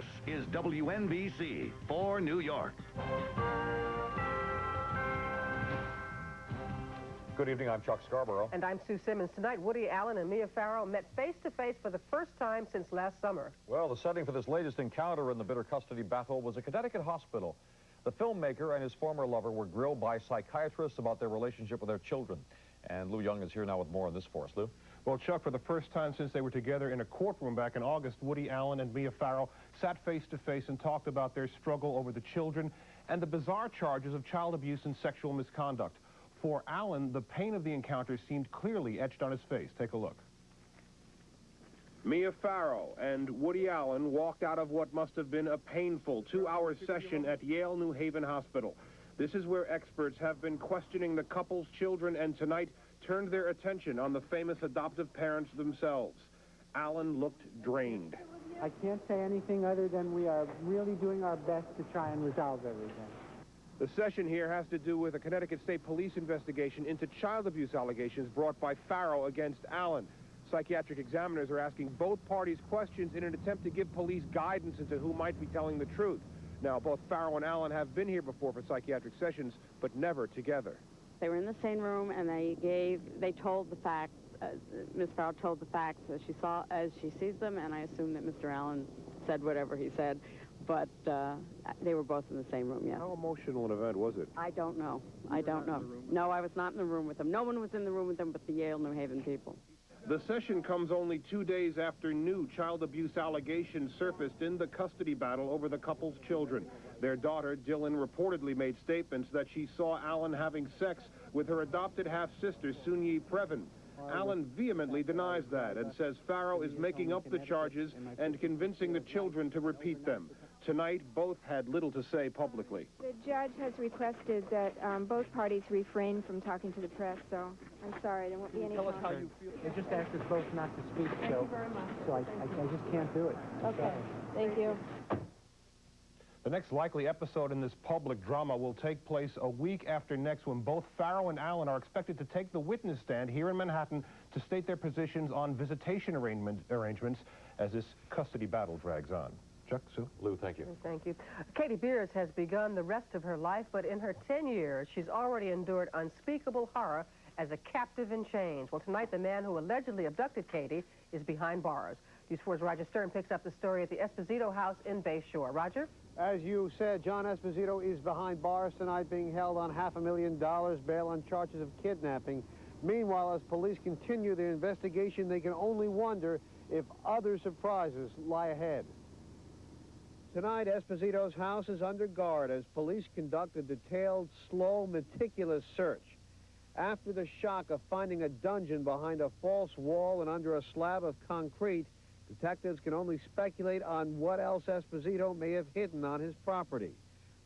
This is WNBC for New York. Good evening, I'm Chuck Scarborough. And I'm Sue Simmons. Tonight, Woody Allen and Mia Farrow met face-to-face for the first time since last summer. Well, the setting for this latest encounter in the bitter custody battle was a Connecticut hospital. The filmmaker and his former lover were grilled by psychiatrists about their relationship with their children. And Lou Young is here now with more on this for us. Lou? Well, Chuck, for the first time since they were together in a courtroom back in August, Woody Allen and Mia Farrow sat face-to-face and talked about their struggle over the children and the bizarre charges of child abuse and sexual misconduct. For Allen, the pain of the encounter seemed clearly etched on his face. Take a look. Mia Farrow and Woody Allen walked out of what must have been a painful 2-hour session at Yale New Haven Hospital. This is where experts have been questioning the couple's children and tonight turned their attention on the famous adoptive parents themselves. Allen looked drained. I can't say anything other than we are really doing our best to try and resolve everything. The session here has to do with a Connecticut State Police investigation into child abuse allegations brought by Farrow against Allen. Psychiatric examiners are asking both parties questions in an attempt to give police guidance into who might be telling the truth. Now, both Farrow and Allen have been here before for psychiatric sessions, but never together. They were in the same room, and they told the facts. Ms. Farrow told the facts as she sees them, and I assume that Mr. Allen said whatever he said. But they were both in the same room, yes. How emotional an event was it? I don't know. I don't know. No, I was not in the room with them. No one was in the room with them but the Yale New Haven people. The session comes only 2 days after new child abuse allegations surfaced in the custody battle over the couple's children. Their daughter, Dylan, reportedly made statements that she saw Allen having sex with her adopted half-sister, Sunyi Previn. Allen vehemently denies that and says Farrow is making up the charges and convincing the children to repeat them. Tonight, both had little to say publicly. The judge has requested that both parties refrain from talking to the press, so I'm sorry, there won't be any comment. Tell us how you feel. They just asked us both not to speak, Thank you very much. So I just can't do it. Okay, thank you. The next likely episode in this public drama will take place a week after next, when both Farrow and Allen are expected to take the witness stand here in Manhattan to state their positions on visitation arrangements as this custody battle drags on. Chuck, Sue? Lou, thank you. Thank you. Katie Beers has begun the rest of her life, but in her 10 years, she's already endured unspeakable horror as a captive in chains. Well, tonight, the man who allegedly abducted Katie is behind bars. News 4's Roger Stern picks up the story at the Esposito house in Bay Shore. Roger? As you said, John Esposito is behind bars tonight, being held on $500,000 bail on charges of kidnapping. Meanwhile, as police continue their investigation, they can only wonder if other surprises lie ahead. Tonight, Esposito's house is under guard as police conduct a detailed, slow, meticulous search. After the shock of finding a dungeon behind a false wall and under a slab of concrete, detectives can only speculate on what else Esposito may have hidden on his property.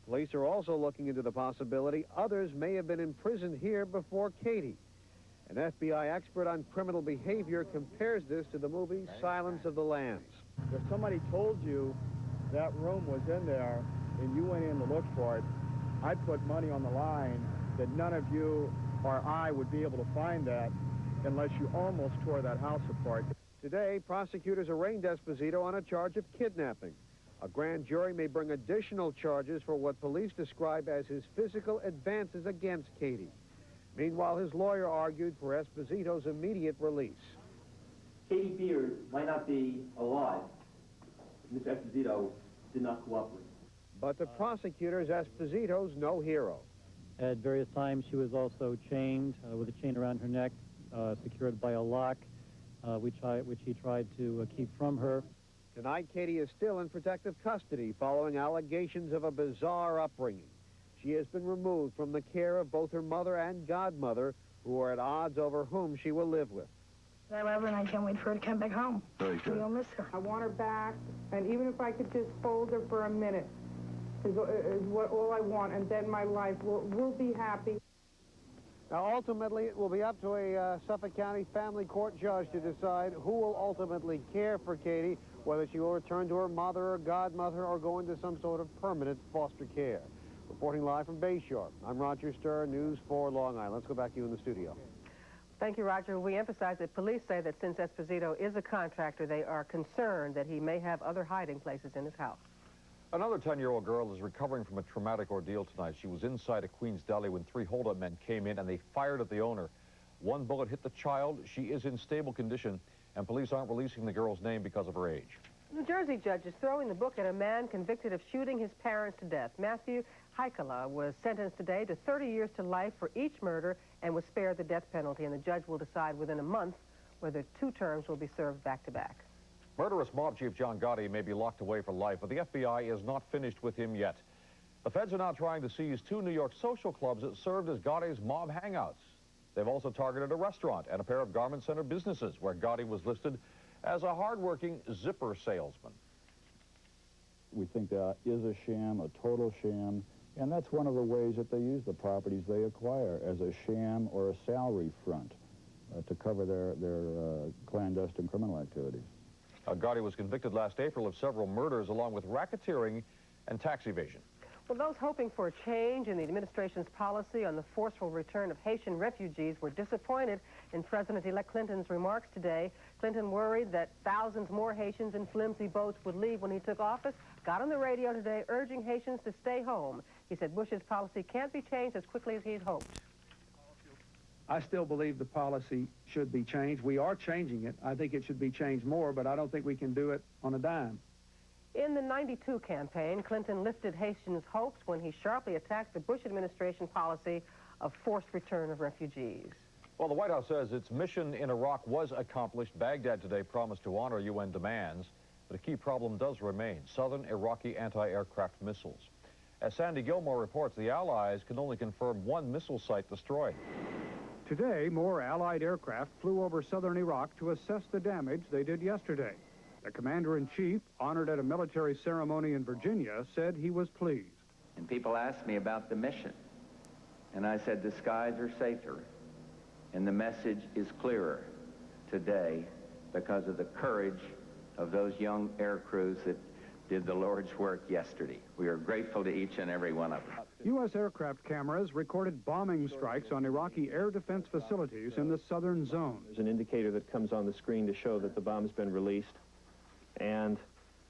Police are also looking into the possibility others may have been imprisoned here before Katie. An FBI expert on criminal behavior compares this to the movie Silence of the Lambs. If somebody told you that room was in there and you went in to look for it, I'd put money on the line that none of you or I would be able to find that unless you almost tore that house apart. Today, prosecutors arraigned Esposito on a charge of kidnapping. A grand jury may bring additional charges for what police describe as his physical advances against Katie. Meanwhile, his lawyer argued for Esposito's immediate release. Katie Beers might not be alive. Mr. Esposito did not cooperate. But the prosecutor's Esposito's no hero. At various times, she was also chained with a chain around her neck, secured by a lock, which he tried to keep from her. Tonight, Katie is still in protective custody following allegations of a bizarre upbringing. She has been removed from the care of both her mother and godmother, who are at odds over whom she will live with. I love her and I can't wait for her to come back home. Very good. We'll miss her. I want her back, and even if I could just hold her for a minute, is what all I want, and then my life will be happy. Now, ultimately, it will be up to a Suffolk County Family Court judge to decide who will ultimately care for Katie, whether she will return to her mother or godmother or go into some sort of permanent foster care. Reporting live from Bay Shore, I'm Roger Stern, News 4 Long Island. Let's go back to you in the studio. Thank you, Roger. We emphasize that police say that since Esposito is a contractor, they are concerned that he may have other hiding places in his house. Another 10-year-old girl is recovering from a traumatic ordeal tonight. She was inside a Queens deli when 3 hold-up men came in and they fired at the owner. One bullet hit the child. She is in stable condition, and police aren't releasing the girl's name because of her age. New Jersey judge is throwing the book at a man convicted of shooting his parents to death. Matthew Haikala was sentenced today to 30 years to life for each murder and was spared the death penalty, and the judge will decide within a month whether 2 terms will be served back-to-back. Murderous mob chief John Gotti may be locked away for life, but the FBI is not finished with him yet. The feds are now trying to seize 2 New York social clubs that served as Gotti's mob hangouts. They've also targeted a restaurant and a pair of garment center businesses where Gotti was listed as a hard-working zipper salesman. We think that is a sham, a total sham, and that's one of the ways that they use the properties they acquire, as a sham or a salary front to cover their clandestine criminal activities. Gotti was convicted last April of several murders along with racketeering and tax evasion. Well, those hoping for a change in the administration's policy on the forceful return of Haitian refugees were disappointed in President-elect Clinton's remarks today. Clinton worried that thousands more Haitians in flimsy boats would leave when he took office, got on the radio today urging Haitians to stay home. He said Bush's policy can't be changed as quickly as he'd hoped. I still believe the policy should be changed. We are changing it. I think it should be changed more, but I don't think we can do it on a dime. In the '92 campaign, Clinton lifted Haitians' hopes when he sharply attacked the Bush administration policy of forced return of refugees. Well, the White House says its mission in Iraq was accomplished. Baghdad today promised to honor UN demands, but a key problem does remain: southern Iraqi anti-aircraft missiles. As Sandy Gilmore reports, the Allies can only confirm 1 missile site destroyed. Today, more Allied aircraft flew over southern Iraq to assess the damage they did yesterday. The commander-in-chief, honored at a military ceremony in Virginia, said he was pleased. And people asked me about the mission, and I said the skies are safer, and the message is clearer today because of the courage of those young air crews that did the Lord's work yesterday. We are grateful to each and every one of them. U.S. aircraft cameras recorded bombing strikes on Iraqi air defense facilities in the southern zone. There's an indicator that comes on the screen to show that the bomb's been released, and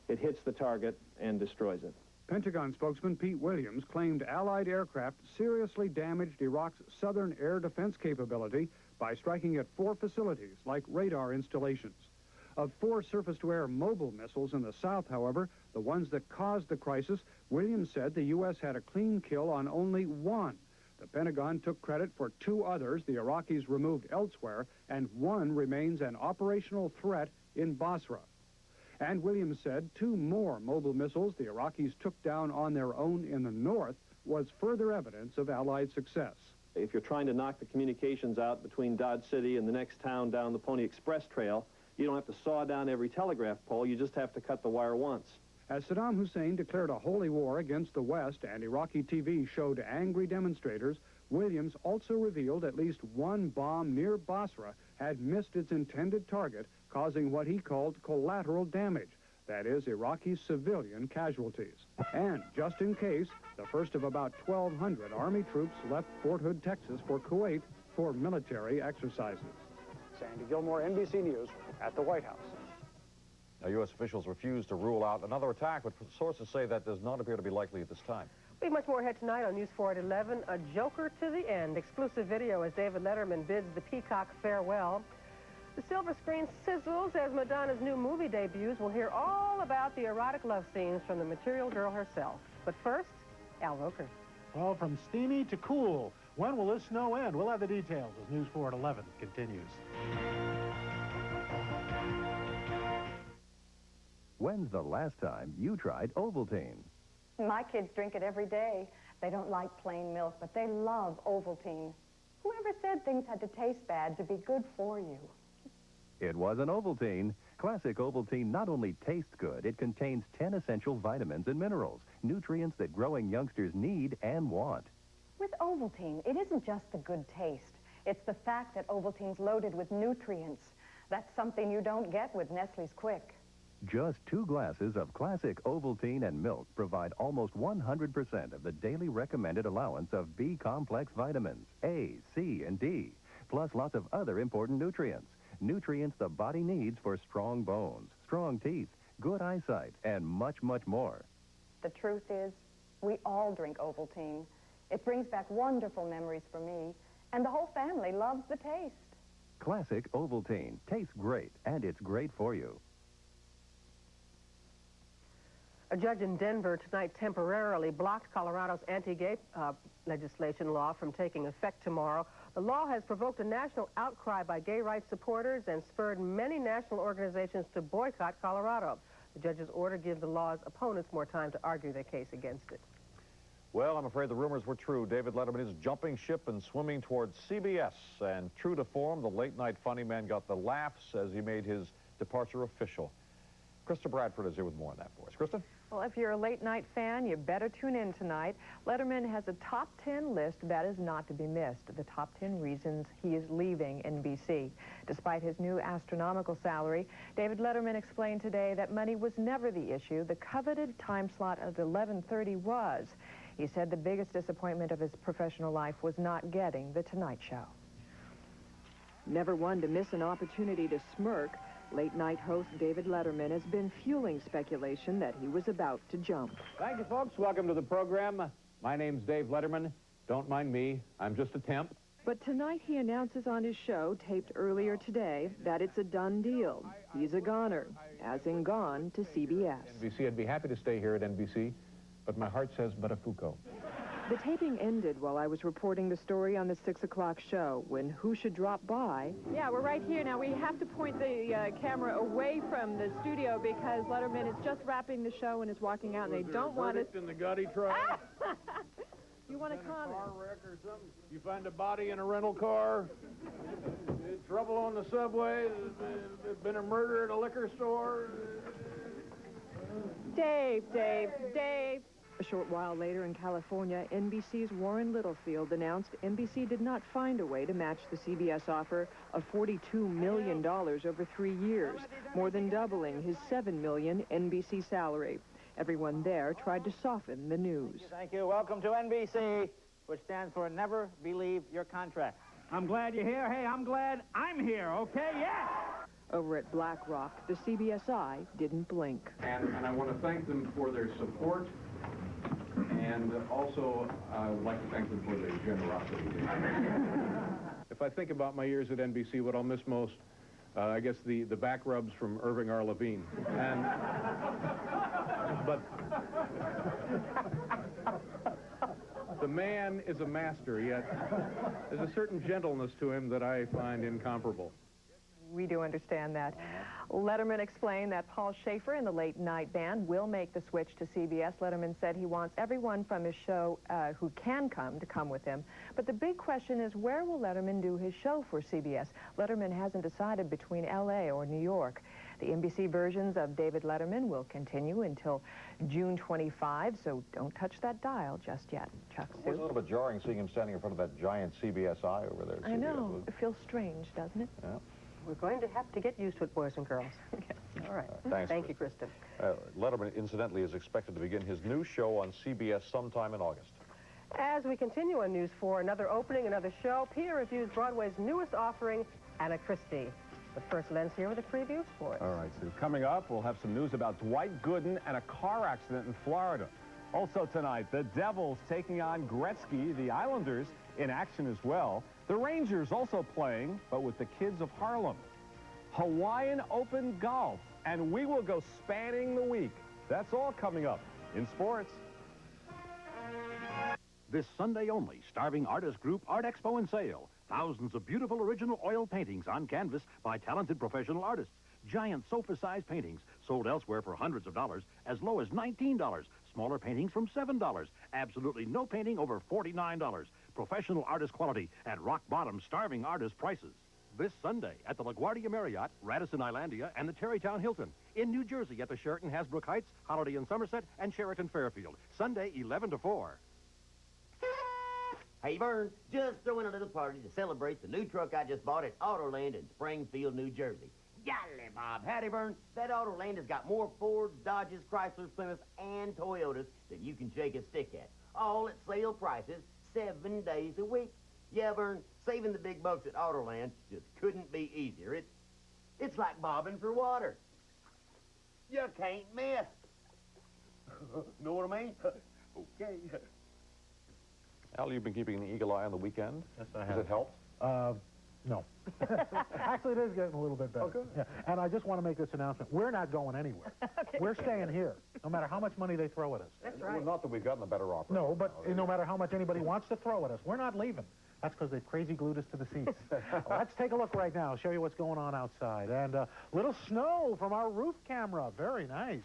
it hits the target and destroys it. Pentagon spokesman Pete Williams claimed Allied aircraft seriously damaged Iraq's southern air defense capability by striking at 4 facilities like radar installations. Of 4 surface-to-air mobile missiles in the south, however, the ones that caused the crisis, Williams said the U.S. had a clean kill on only 1. The Pentagon took credit for 2 others the Iraqis removed elsewhere, and 1 remains an operational threat in Basra. And Williams said 2 more mobile missiles the Iraqis took down on their own in the north was further evidence of Allied success. If you're trying to knock the communications out between Dodge City and the next town down the Pony Express Trail, you don't have to saw down every telegraph pole, you just have to cut the wire once. As Saddam Hussein declared a holy war against the West and Iraqi TV showed angry demonstrators, Williams also revealed at least 1 bomb near Basra had missed its intended target, causing what he called collateral damage, that is, Iraqi civilian casualties. And just in case, the first of about 1,200 Army troops left Fort Hood, Texas for Kuwait for military exercises. Sandy Gilmore, NBC News, at the White House. Now, U.S. officials refuse to rule out another attack, but sources say that does not appear to be likely at this time. We have much more ahead tonight on News 4 at 11. A joker to the end. Exclusive video as David Letterman bids the Peacock farewell. The silver screen sizzles as Madonna's new movie debuts. We'll hear all about the erotic love scenes from the Material Girl herself. But first, Al Roker. Well, from steamy to cool. When will this snow end? We'll have the details as News 4 at 11 continues. When's the last time you tried Ovaltine? My kids drink it every day. They don't like plain milk, but they love Ovaltine. Whoever said things had to taste bad to be good for you? It wasn't Ovaltine. Classic Ovaltine not only tastes good, it contains 10 essential vitamins and minerals, nutrients that growing youngsters need and want. With Ovaltine, it isn't just the good taste. It's the fact that Ovaltine's loaded with nutrients. That's something you don't get with Nestle's Quick. Just 2 glasses of classic Ovaltine and milk provide almost 100% of the daily recommended allowance of B-complex vitamins, A, C, and D. plus lots of other important nutrients. Nutrients the body needs for strong bones, strong teeth, good eyesight, and much, much more. The truth is, we all drink Ovaltine. It brings back wonderful memories for me, and the whole family loves the taste. Classic Ovaltine tastes great, and it's great for you. A judge in Denver tonight temporarily blocked Colorado's anti-gay legislation law from taking effect tomorrow. The law has provoked a national outcry by gay rights supporters and spurred many national organizations to boycott Colorado. The judge's order gives the law's opponents more time to argue their case against it. Well, I'm afraid the rumors were true. David Letterman is jumping ship and swimming towards CBS. And true to form, the late-night funny man got the laughs as he made his departure official. Krista Bradford is here with more on that for us. Krista? Well, if you're a late-night fan, you better tune in tonight. Letterman has a top 10 list that is not to be missed. The top 10 reasons he is leaving NBC. Despite his new astronomical salary, David Letterman explained today that money was never the issue. The coveted time slot at 11:30 was. He said the biggest disappointment of his professional life was not getting The Tonight Show. Never one to miss an opportunity to smirk, late-night host David Letterman has been fueling speculation that he was about to jump. Thank you, folks. Welcome to the program. My name's Dave Letterman. Don't mind me. I'm just a temp. But tonight he announces on his show, taped earlier today, that it's a done deal. He's a goner, as in gone to CBS. NBC, I'd be happy to stay here at NBC, but my heart says Buttafuoco. The taping ended while I was reporting the story on the 6 o'clock show, when who should drop by? Yeah, we're right here now. We have to point the camera away from the studio because Letterman is just wrapping the show and is walking out, and they don't want it. In the Gotti trial? You want to comment? Car wreck or something? You find a body in a rental car? Trouble on the subway? There's been a murder at a liquor store? Dave. A short while later in California, NBC's Warren Littlefield announced NBC did not find a way to match the CBS offer of $42 million over 3 years, more than doubling his $7 million NBC salary. Everyone there tried to soften the news. Thank you. Welcome to NBC, which stands for Never Believe Your Contract. I'm glad you're here. Hey, I'm glad I'm here, okay? Yeah! Over at Black Rock, the CBS eye didn't blink. And I want to thank them for their support. And also, I would like to thank them for their generosity. If I think about my years at NBC, what I'll miss most, I guess the back rubs from Irving R. Levine. But the man is a master, yet there's a certain gentleness to him that I find incomparable. We do understand that. Letterman explained that Paul Schaefer and the Late Night Band will make the switch to CBS. Letterman said he wants everyone from his show who can come to come with him. But the big question is, where will Letterman do his show for CBS? Letterman hasn't decided between L.A. or New York. The NBC versions of David Letterman will continue until June 25, so don't touch that dial just yet. Chuck, It was a little bit jarring seeing him standing in front of that giant CBS eye over there. I know. It feels strange, doesn't it? Yeah. We're going to have to get used to it, boys and girls. All right. Thanks. Thank you, Kristen. Letterman, incidentally, is expected to begin his new show on CBS sometime in August. As we continue on News 4, another opening, another show. Peter reviews Broadway's newest offering, Anna Christie. But first, Len's here with a preview for us. All right, Sue. Coming up, we'll have some news about Dwight Gooden and a car accident in Florida. Also tonight, the Devils taking on Gretzky, the Islanders in action as well. The Rangers also playing, but with the kids of Harlem. Hawaiian Open Golf, and we will go spanning the week. That's all coming up in sports. This Sunday only, Starving Artist Group Art Expo and Sale. Thousands of beautiful original oil paintings on canvas by talented professional artists. Giant sofa-sized paintings sold elsewhere for hundreds of dollars, as low as $19. Smaller paintings from $7. Absolutely no painting over $49. Professional artist quality at rock-bottom starving artist prices. This Sunday at the LaGuardia Marriott, Radisson Islandia, and the Tarrytown Hilton. In New Jersey at the Sheraton Hasbrook Heights, Holiday Inn Somerset, and Sheraton Fairfield. Sunday, 11 to 4. Hey, Vern, just throwing a little party to celebrate the new truck I just bought at Autoland in Springfield, New Jersey. Golly, Bob. Howdy, Vern. That Autoland has got more Fords, Dodges, Chryslers, Plymouths, and Toyotas that you can shake a stick at. All at sale prices, 7 days a week. Yeah, Vern, saving the big bucks at Autoland just couldn't be easier. It's like bobbing for water. You can't miss. Know what I mean? Okay. Al, you've been keeping an eagle eye on the weekend. Yes, I have. Has it helped? No. Actually, it is getting a little bit better. Oh, good. Yeah. And I just want to make this announcement. We're not going anywhere. Okay. We're staying here, no matter how much money they throw at us. That's right. Well, not that we've gotten a better offer. No, but no matter how much anybody wants to throw at us, we're not leaving. That's because they've crazy glued us to the seats. Let's take a look right now, show you what's going on outside. And little snow from our roof camera. Very nice.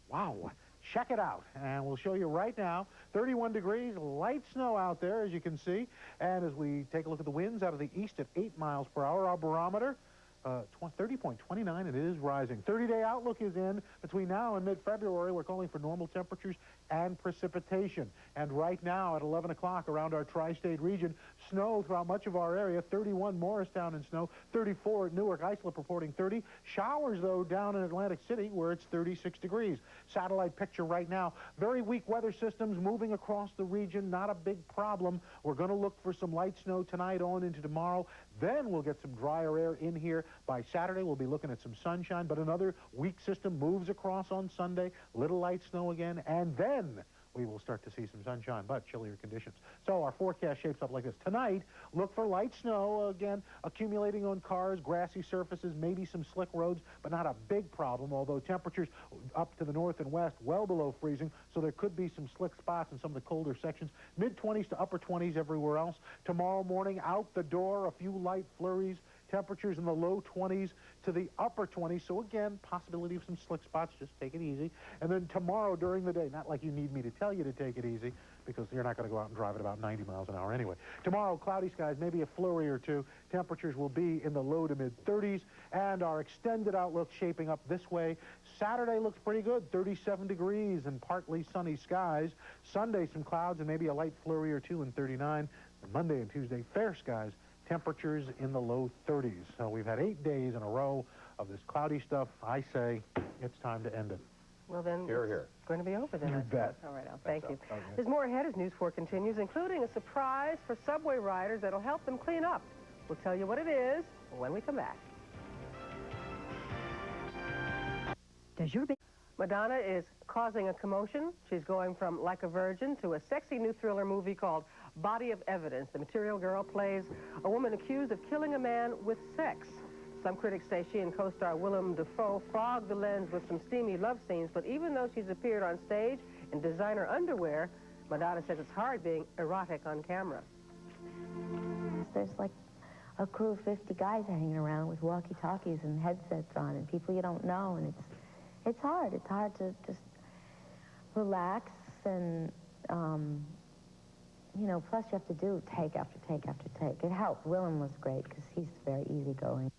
Wow. Check it out, and we'll show you right now. 31 degrees, light snow out there, as you can see. And as we take a look at the winds out of the east at 8 miles per hour, our barometer, 30.29, and it is rising. 30-day outlook is in. Between now and mid-February, we're calling for normal temperatures and precipitation. And right now, at 11 o'clock around our tri-state region, snow throughout much of our area. 31 Morristown in snow, 34 at Newark. Islip reporting 30. Showers, though, down in Atlantic City, where it's 36 degrees. Satellite picture right now. Very weak weather systems moving across the region. Not a big problem. We're going to look for some light snow tonight on into tomorrow. Then we'll get some drier air in here. By Saturday, we'll be looking at some sunshine, but another weak system moves across on Sunday. Little light snow again, and then we will start to see some sunshine, but chillier conditions. So our forecast shapes up like this. Tonight, look for light snow, again, accumulating on cars, grassy surfaces, maybe some slick roads, but not a big problem, although temperatures up to the north and west well below freezing, so there could be some slick spots in some of the colder sections. Mid-20s to upper 20s everywhere else. Tomorrow morning, out the door, a few light flurries. Temperatures in the low 20s to the upper 20s. So again, possibility of some slick spots. Just take it easy. And then tomorrow during the day, not like you need me to tell you to take it easy, because you're not going to go out and drive at about 90 miles an hour anyway. Tomorrow, cloudy skies, maybe a flurry or two. Temperatures will be in the low to mid-30s. And our extended outlook shaping up this way. Saturday looks pretty good, 37 degrees and partly sunny skies. Sunday, some clouds and maybe a light flurry or two in 39. And Monday and Tuesday, fair skies. Temperatures in the low 30s. So we've had 8 days in a row of this cloudy stuff. I say it's time to end it. Well, then Here, here. It's going to be over then. You bet. All right, Al. Thank you. Okay. There's more ahead as News 4 continues, including a surprise for subway riders that'll help them clean up. We'll tell you what it is when we come back. Madonna is causing a commotion. She's going from Like a Virgin to a sexy new thriller movie called Body of Evidence. The Material Girl plays a woman accused of killing a man with sex. Some critics say she and co-star Willem Dafoe fogged the lens with some steamy love scenes, but even though she's appeared on stage in designer underwear, Madonna says it's hard being erotic on camera. There's like a crew of 50 guys hanging around with walkie-talkies and headsets on, and people you don't know, and it's hard. It's hard to just relax and, you know, plus you have to do take after take after take. It helped. Willem was great because he's very easygoing.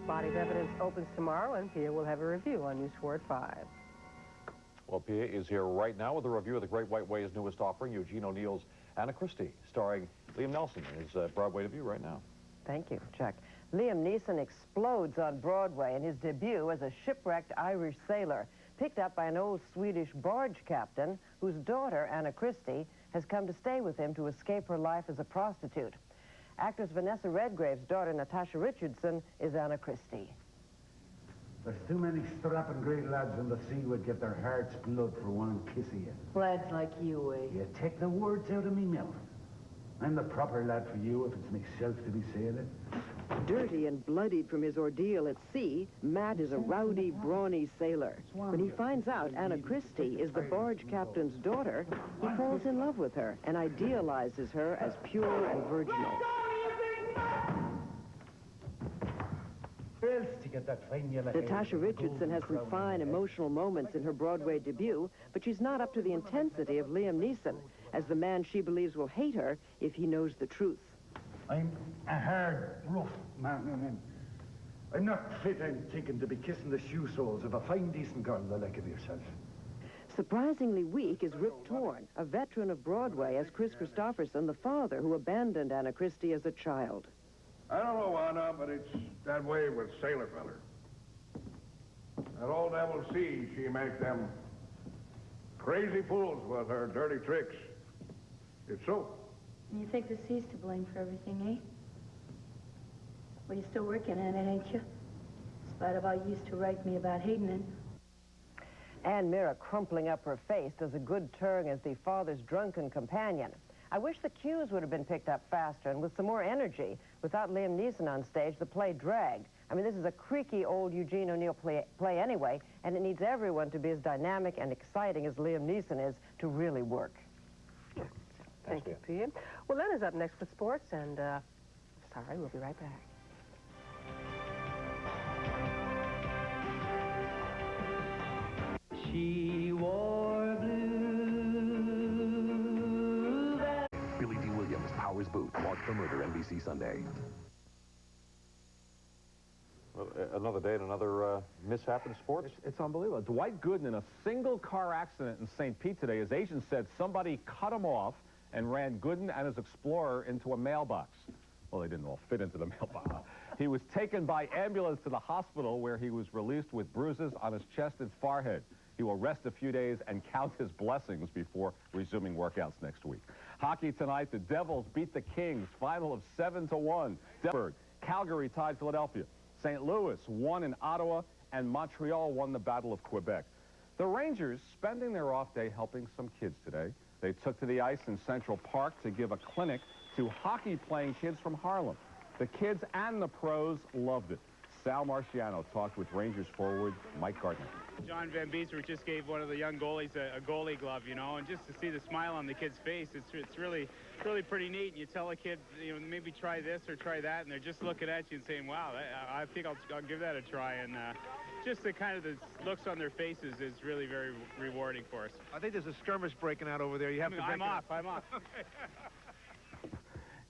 Body of Evidence opens tomorrow, and Pia will have a review on News 4 at 5. Well, Pia is here right now with a review of the Great White Way's newest offering, Eugene O'Neill's Anna Christie, starring Liam Neeson in his Broadway debut right now. Thank you, Chuck. Liam Neeson explodes on Broadway in his debut as a shipwrecked Irish sailor, picked up by an old Swedish barge captain whose daughter, Anna Christie, has come to stay with him to escape her life as a prostitute. Actress Vanessa Redgrave's daughter, Natasha Richardson, is Anna Christie. There's too many strapping great lads on the sea would get their heart's blood for one kiss of you. Lads like you, eh? You take the words out of me mouth. I'm the proper lad for you if it's myself to be saying it. Dirty and bloodied from his ordeal at sea, Matt is a rowdy, brawny sailor. When he finds out Anna Christie is the barge captain's daughter, he falls in love with her and idealizes her as pure and virginal. Natasha Richardson has some fine emotional moments in her Broadway debut, but she's not up to the intensity of Liam Neeson, as the man she believes will hate her if he knows the truth. I'm a hard, rough man. I'm not fit, I'm thinking, to be kissing the shoe soles of a fine, decent girl the like of yourself. Surprisingly weak is Rip Torn, a veteran of Broadway as Chris Christopherson, the father who abandoned Anna Christie as a child. I don't know, Anna, but it's that way with sailor feller. That old devil sea, she makes them crazy fools with her dirty tricks. It's so. You think the sea's to blame for everything, eh? Well, you're still working on it, ain't you? In spite of all you used to write me about hating it. Ann Mira, crumpling up her face, does a good turn as the father's drunken companion. I wish the cues would have been picked up faster and with some more energy. Without Liam Neeson on stage, the play dragged. I mean, this is a creaky old Eugene O'Neill play anyway, and it needs everyone to be as dynamic and exciting as Liam Neeson is to really work. Thank you, Pete. Well, Len is up next with sports, and sorry, we'll be right back. She wore blue. Billy D. Williams, Powers Booth, Mark the Murder, NBC Sunday. Well, another day and another mishap in sports. It's unbelievable. Dwight Gooden in a single car accident in St. Pete today. His agent said somebody cut him off and ran Gooden and his Explorer into a mailbox. Well, they didn't all fit into the mailbox. He was taken by ambulance to the hospital where he was released with bruises on his chest and forehead. He will rest a few days and count his blessings before resuming workouts next week. Hockey tonight, the Devils beat the Kings, final of 7-1. Calgary tied Philadelphia. St. Louis won in Ottawa, and Montreal won the Battle of Quebec. The Rangers spending their off day helping some kids today. They took to the ice in Central Park to give a clinic to hockey-playing kids from Harlem. The kids and the pros loved it. Sal Marciano talked with Rangers forward Mike Gardner. John Van Beesbroek just gave one of the young goalies a goalie glove, you know, and just to see the smile on the kid's face, it's really pretty neat. You tell a kid, you know, maybe try this or try that, and they're just looking at you and saying, wow, I think I'll give that a try. And just the kind of the looks on their faces is really very rewarding for us. I think there's a skirmish breaking out over there. You have to. I'm off.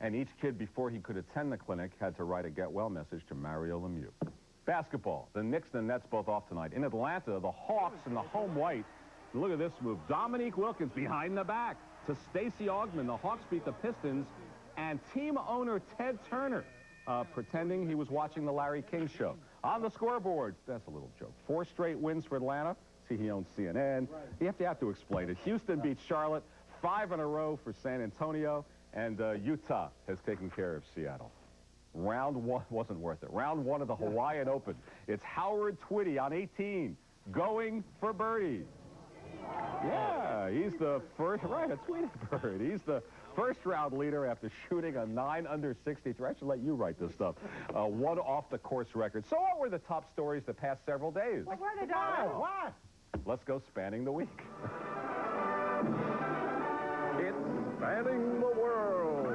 And each kid, before he could attend the clinic, had to write a get well message to Mario Lemieux. Basketball, the Knicks and the Nets both off tonight. In Atlanta, the Hawks in the home white. Look at this move. Dominique Wilkins behind the back to Stacey Augmon. The Hawks beat the Pistons, and team owner Ted Turner pretending he was watching the Larry King show. On the scoreboard, that's a little joke. 4 straight wins for Atlanta. See, he owns CNN. You have to explain it. Houston beats Charlotte. 5 in a row for San Antonio. And Utah has taken care of Seattle. Round 1 wasn't worth it. Round 1 of the Hawaiian Open. It's Howard Twitty on 18, going for birdie. Yeah, he's the first, right, a Tweety bird. He's the first-round leader after shooting a 9 under 63. I should let you write this stuff. 1 off-the-course record. So what were the top stories the past several days? What were they doing? What? Let's go spanning the week. It's spanning the world.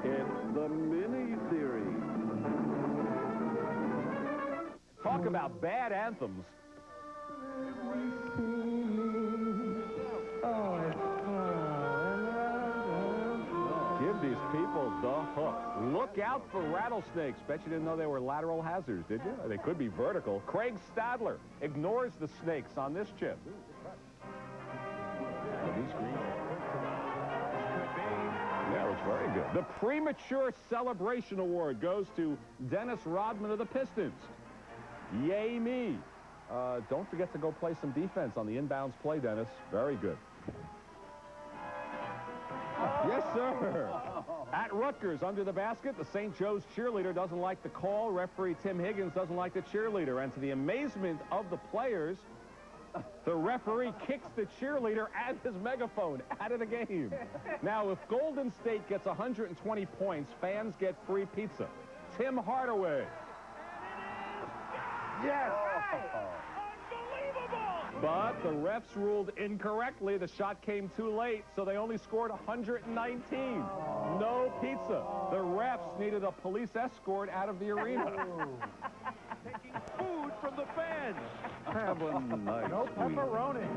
It's the mini-series. Talk about bad anthems. Give these people the hook. Look out for rattlesnakes. Bet you didn't know they were lateral hazards, did you? They could be vertical. Craig Stadler ignores the snakes on this chip. Yeah, it was very good. The Premature Celebration Award goes to Dennis Rodman of the Pistons. Yay me. Don't forget to go play some defense on the inbounds play, Dennis. Very good. Yes, sir. At Rutgers, under the basket, the St. Joe's cheerleader doesn't like the call. Referee Tim Higgins doesn't like the cheerleader. And to the amazement of the players, the referee kicks the cheerleader and his megaphone out of the game. Now, if Golden State gets 120 points, fans get free pizza. Tim Hardaway. Yes! But the refs ruled incorrectly. The shot came too late, so they only scored 119. No pizza. The refs needed a police escort out of the arena. Taking food from the fans. Have a nice No pepperoni.